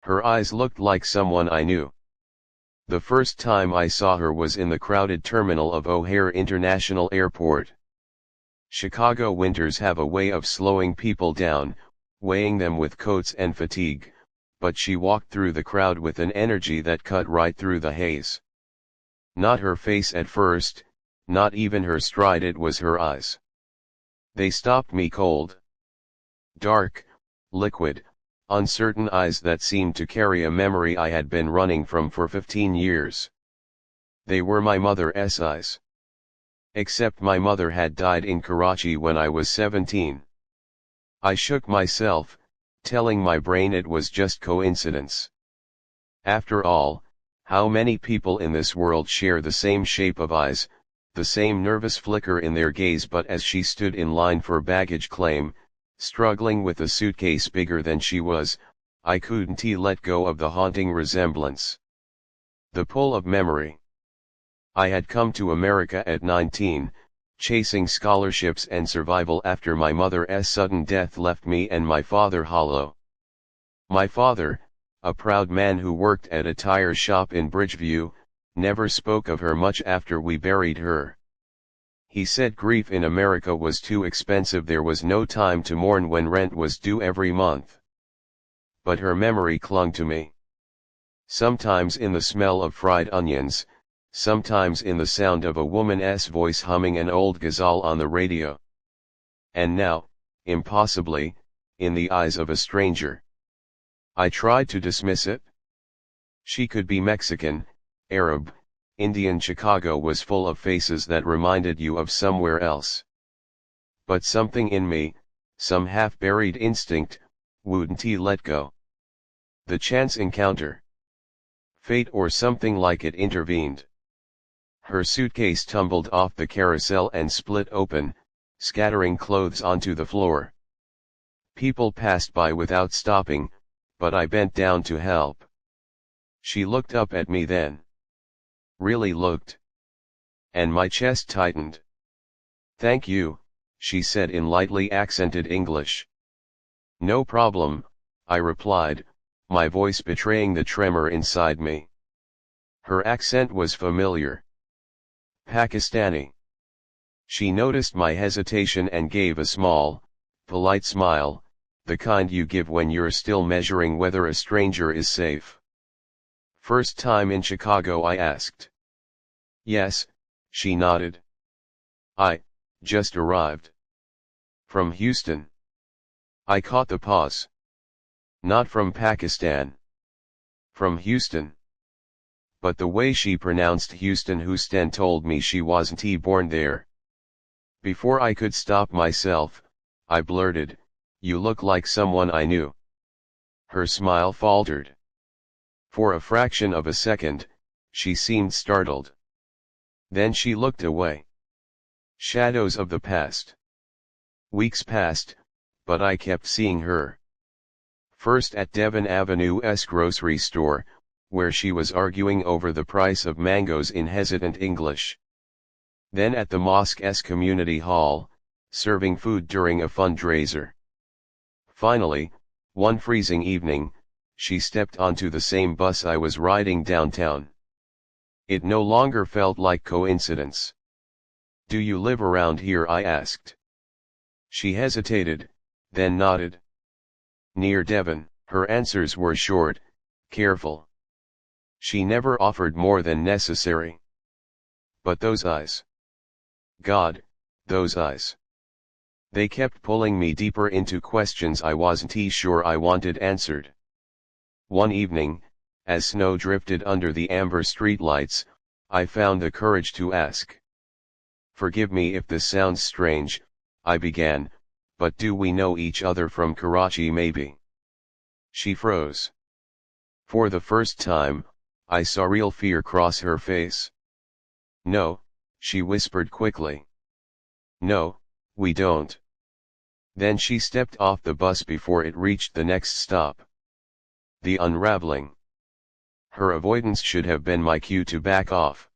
Her eyes looked like someone I knew. The first time I saw her was in the crowded terminal of O'Hare International Airport. Chicago winters have a way of slowing people down, weighing them with coats and fatigue, but she walked through the crowd with an energy that cut right through the haze. Not her face at first, not even her stride, it was her eyes. They stopped me cold. Dark, liquid, uncertain eyes that seemed to carry a memory I had been running from for 15 years. They were my mother's eyes. Except my mother had died in Karachi when I was 17. I shook myself, telling my brain it was just coincidence. After all, how many people in this world share the same shape of eyes, the same nervous flicker in their gaze? But as she stood in line for baggage claim, struggling with a suitcase bigger than she was, I couldn't let go of the haunting resemblance. The pull of memory. I had come to America at 19, chasing scholarships and survival after my mother's sudden death left me and my father hollow. My father, a proud man who worked at a tire shop in Bridgeview, never spoke of her much after we buried her. He said grief in America was too expensive, there was no time to mourn when rent was due every month. But her memory clung to me. Sometimes in the smell of fried onions, sometimes in the sound of a woman's voice humming an old ghazal on the radio. And now, impossibly, in the eyes of a stranger. I tried to dismiss it. She could be Mexican, Arab, Indian. Chicago was full of faces that reminded you of somewhere else. But something in me, some half-buried instinct, wouldn't let go. The chance encounter. Fate or something like it intervened. Her suitcase tumbled off the carousel and split open, scattering clothes onto the floor. People passed by without stopping, but I bent down to help. She looked up at me then. Really looked. And my chest tightened. "Thank you," she said in lightly accented English. "No problem," I replied, my voice betraying the tremor inside me. Her accent was familiar. Pakistani. She noticed my hesitation and gave a small, polite smile, the kind you give when you're still measuring whether a stranger is safe. "First time in Chicago?" I asked. "Yes," she nodded. "I just arrived. From Houston." I caught the pause. "Not from Pakistan." "From Houston." But the way she pronounced Houston told me she wasn't born there. Before I could stop myself, I blurted, "You look like someone I knew." Her smile faltered. For a fraction of a second, she seemed startled. Then she looked away. Shadows of the past. Weeks passed, but I kept seeing her. First at Devon Avenue's grocery store, where she was arguing over the price of mangoes in hesitant English. Then at the mosque's community hall, serving food during a fundraiser. Finally, one freezing evening, she stepped onto the same bus I was riding downtown. It no longer felt like coincidence. "Do you live around here?" I asked. She hesitated, then nodded. "Near Devon." Her answers were short, careful. She never offered more than necessary. But those eyes. God, those eyes. They kept pulling me deeper into questions I wasn't sure I wanted answered. One evening, as snow drifted under the amber streetlights, I found the courage to ask. "Forgive me if this sounds strange," I began, "but do we know each other from Karachi maybe?" She froze. For the first time, I saw real fear cross her face. "No," she whispered quickly. "No, we don't." Then she stepped off the bus before it reached the next stop. The unraveling. Her avoidance should have been my cue to back off.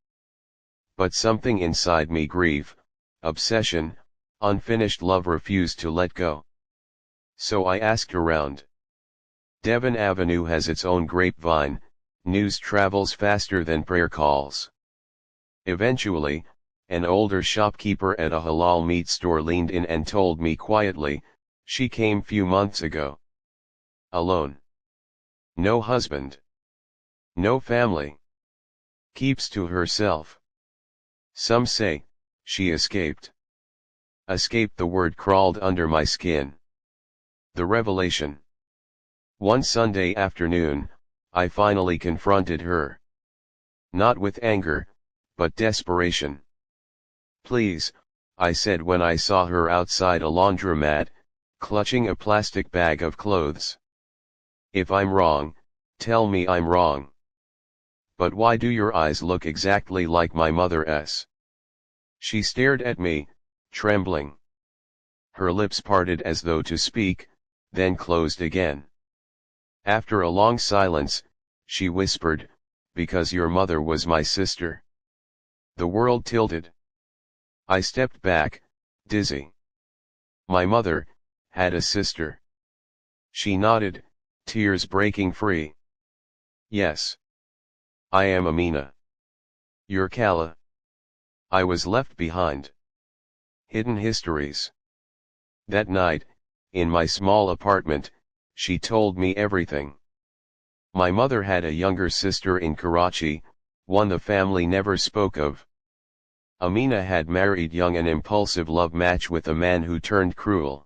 But something inside me, grief, obsession, unfinished love, refused to let go. So I asked around. Devon Avenue has its own grapevine, news travels faster than prayer calls. Eventually, an older shopkeeper at a halal meat store leaned in and told me quietly, she came few months ago. Alone. No husband. No family. Keeps to herself. Some say, she escaped. Escape, the word crawled under my skin. The revelation. One Sunday afternoon, I finally confronted her. Not with anger, but desperation. Please, I said when I saw her outside a laundromat, clutching a plastic bag of clothes. If I'm wrong, tell me I'm wrong. But why do your eyes look exactly like my mother's? She stared at me, trembling. Her lips parted as though to speak, then closed again. After a long silence, she whispered, because your mother was my sister. The world tilted. I stepped back, dizzy. My mother had a sister. She nodded, tears breaking free. Yes. I am Amina. Your Kala. I was left behind. Hidden histories. That night, in my small apartment, she told me everything. My mother had a younger sister in Karachi, one the family never spoke of. Amina had married young, an impulsive love match with a man who turned cruel.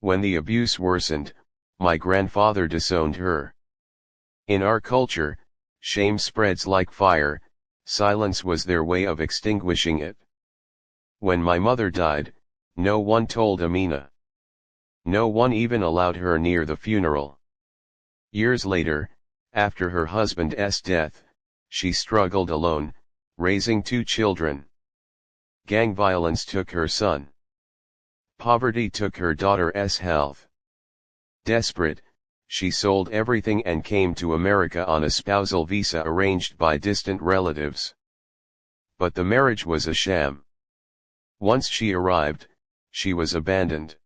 When the abuse worsened, my grandfather disowned her. In our culture, shame spreads like fire, silence was their way of extinguishing it. When my mother died, no one told Amina. No one even allowed her near the funeral. Years later, after her husband's death, she struggled alone, raising 2 children. Gang violence took her son. Poverty took her daughter's health. Desperate, she sold everything and came to America on a spousal visa arranged by distant relatives. But the marriage was a sham. Once she arrived, she was abandoned.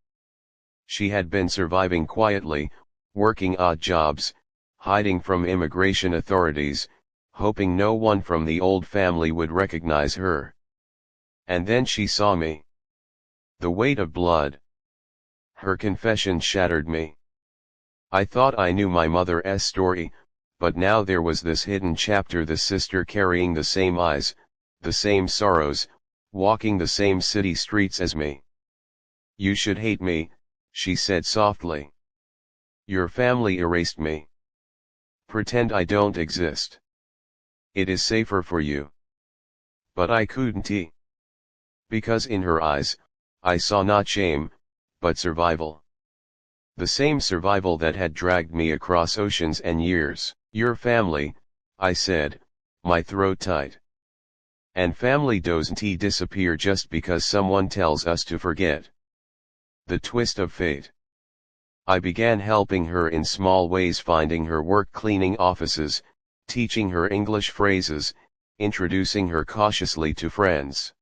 She had been surviving quietly, working odd jobs, hiding from immigration authorities, hoping no one from the old family would recognize her. And then she saw me. The weight of blood. Her confession shattered me. I thought I knew my mother's story, but now there was this hidden chapter, the sister carrying the same eyes, the same sorrows, walking the same city streets as me. You should hate me, she said softly. Your family erased me. Pretend I don't exist. It is safer for you. But I couldn't. Because in her eyes, I saw not shame, but survival. The same survival that had dragged me across oceans and years. Your family, I said, my throat tight. And family doesn't disappear just because someone tells us to forget. The twist of fate. I began helping her in small ways, finding her work, cleaning offices, teaching her English phrases, introducing her cautiously to friends.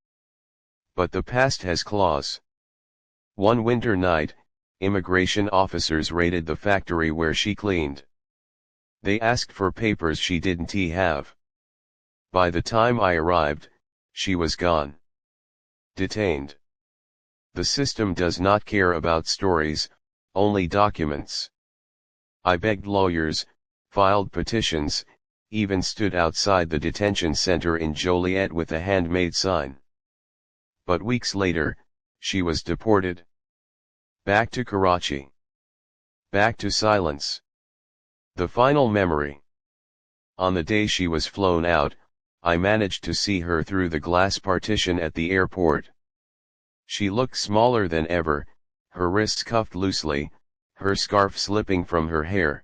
But the past has claws. One winter night, immigration officers raided the factory where she cleaned. They asked for papers she didn't have. By the time I arrived, she was gone. Detained. The system does not care about stories, only documents. I begged lawyers, filed petitions, even stood outside the detention center in Joliet with a handmade sign. But weeks later, she was deported. Back to Karachi. Back to silence. The final memory. On the day she was flown out, I managed to see her through the glass partition at the airport. She looked smaller than ever, her wrists cuffed loosely, her scarf slipping from her hair.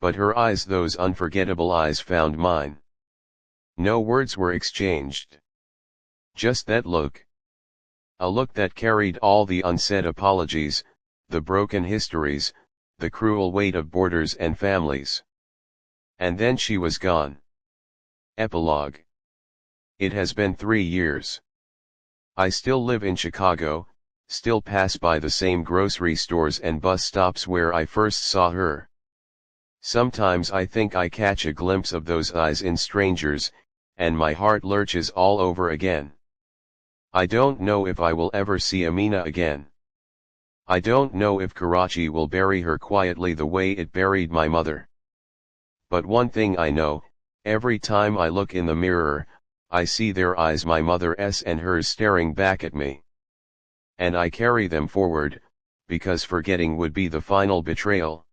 But her eyes, those unforgettable eyes, found mine. No words were exchanged. Just that look. A look that carried all the unsaid apologies, the broken histories, the cruel weight of borders and families. And then she was gone. Epilogue. It has been 3 years. I still live in Chicago, still pass by the same grocery stores and bus stops where I first saw her. Sometimes I think I catch a glimpse of those eyes in strangers, and my heart lurches all over again. I don't know if I will ever see Amina again. I don't know if Karachi will bury her quietly the way it buried my mother. But one thing I know, every time I look in the mirror, I see their eyes, my mother's and hers, staring back at me. And I carry them forward, because forgetting would be the final betrayal.